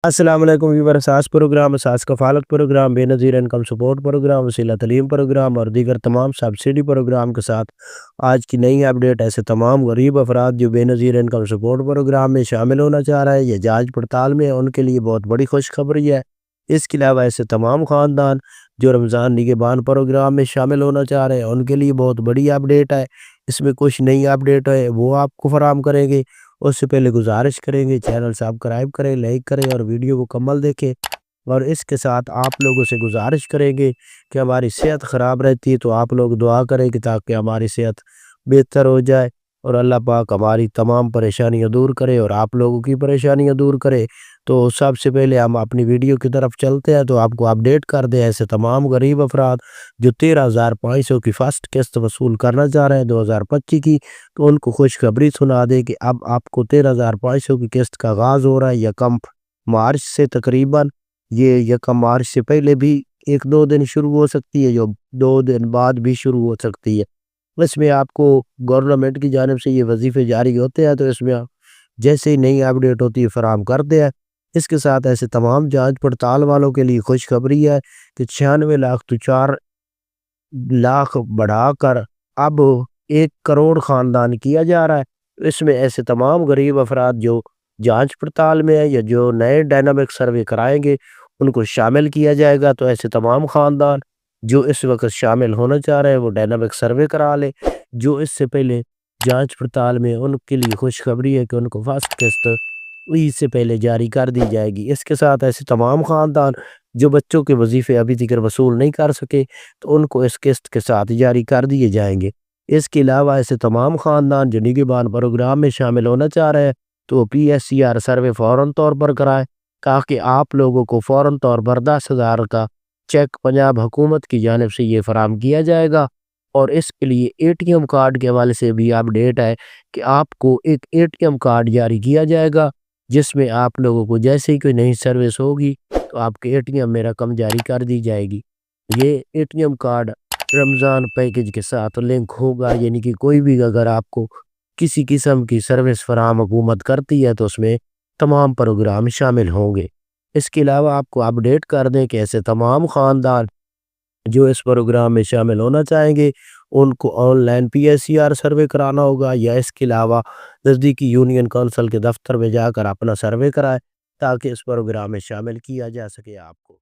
السلام علیکم ویور اساس پروگرام اساس کفالت پروگرام بے نظیر انکم سپورٹ پروگرام وسیلہ تعلیم پروگرام اور دیگر تمام سبسڈی پروگرام کے ساتھ آج کی نئی اپڈیٹ ایسے تمام غریب افراد جو بے نظیر انکم سپورٹ پروگرام میں شامل ہونا چاہ رہے ہیں یا جانچ پڑتال میں ان کے لیے بہت بڑی خوشخبری ہے۔ اس کے علاوہ ایسے تمام خاندان جو رمضان نگہبان پروگرام میں شامل ہونا چاہ رہے ہیں ان کے لیے بہت بڑی اپڈیٹ ہے۔ اس میں کچھ نئی اپڈیٹ ہے وہ آپ کو فراہم کریں گے۔ اس سے پہلے گزارش کریں گے چینل سبسکرائب کریں، لائک کریں اور ویڈیو کو مکمل دیکھیں، اور اس کے ساتھ آپ لوگوں سے گزارش کریں گے کہ ہماری صحت خراب رہتی ہے تو آپ لوگ دعا کریں کہ تاکہ ہماری صحت بہتر ہو جائے اور اللہ پاک ہماری تمام پریشانیاں دور کرے اور آپ لوگوں کی پریشانیاں دور کرے۔ تو سب سے پہلے ہم اپنی ویڈیو کی طرف چلتے ہیں تو آپ کو اپڈیٹ کر دیں ایسے تمام غریب افراد جو 13,500 کی فرسٹ قسط وصول کرنا چاہ رہے ہیں 2025 کی، تو ان کو خوشخبری سنا دے کہ اب آپ کو 13,500 کی قسط کا آغاز ہو رہا ہے یکم مارچ سے۔ تقریباً یہ یکم مارچ سے پہلے بھی ایک دو دن شروع ہو سکتی ہے، جو 2 دن بعد بھی شروع ہو سکتی ہے۔ اس میں آپ کو گورنمنٹ کی جانب سے یہ وظیفے جاری ہوتے ہیں، تو اس میں جیسے ہی نئی اپڈیٹ ہوتی ہے فراہم کرتے ہیں۔ اس کے ساتھ ایسے تمام جانچ پڑتال والوں کے لیے خوشخبری ہے کہ 96 لاکھ تو 4 لاکھ بڑھا کر اب 1 کروڑ خاندان کیا جا رہا ہے۔ اس میں ایسے تمام غریب افراد جو جانچ پڑتال میں ہیں یا جو نئے ڈائنامک سروے کرائیں گے ان کو شامل کیا جائے گا۔ تو ایسے تمام خاندان جو اس وقت شامل ہونا چاہ رہے ہیں وہ ڈائنامک سروے کرا لیں۔ جو اس سے پہلے جانچ پڑتال میں ان کے لیے خوشخبری ہے کہ ان کو فرسٹ قسط عید سے پہلے جاری کر دی جائے گی۔ اس کے ساتھ ایسے تمام خاندان جو بچوں کے وظیفے ابھی تک وصول نہیں کر سکے تو ان کو اس قسط کے ساتھ جاری کر دیے جائیں گے۔ اس کے علاوہ ایسے تمام خاندان جو نگہبان پروگرام میں شامل ہونا چاہ رہے ہیں تو PSCR سروے فوراً طور پر کرائیں تاکہ آپ لوگوں کو فوراً طور پر 10,000 کا چیک پنجاب حکومت کی جانب سے یہ فراہم کیا جائے گا۔ اور اس کے لیے ATM کارڈ کے حوالے سے بھی اپڈیٹ ہے کہ آپ کو ایک ATM کارڈ جاری کیا جائے گا جس میں آپ لوگوں کو جیسے ہی کوئی نئی سروس ہوگی تو آپ کے ATM میں رقم جاری کر دی جائے گی۔ یہ ATM کارڈ رمضان پیکج کے ساتھ لنک ہوگا، یعنی کہ کوئی بھی اگر آپ کو کسی قسم کی سروس فراہم حکومت کرتی ہے تو اس میں تمام پروگرام شامل ہوں گے۔ اس کے علاوہ آپ کو اپڈیٹ کر دیں کہ ایسے تمام خاندان جو اس پروگرام میں شامل ہونا چاہیں گے ان کو آن لائن PSCR سروے کرانا ہوگا یا اس کے علاوہ نزدیکی یونین کونسل کے دفتر میں جا کر اپنا سروے کرائے تاکہ اس پروگرام میں شامل کیا جا سکے آپ کو۔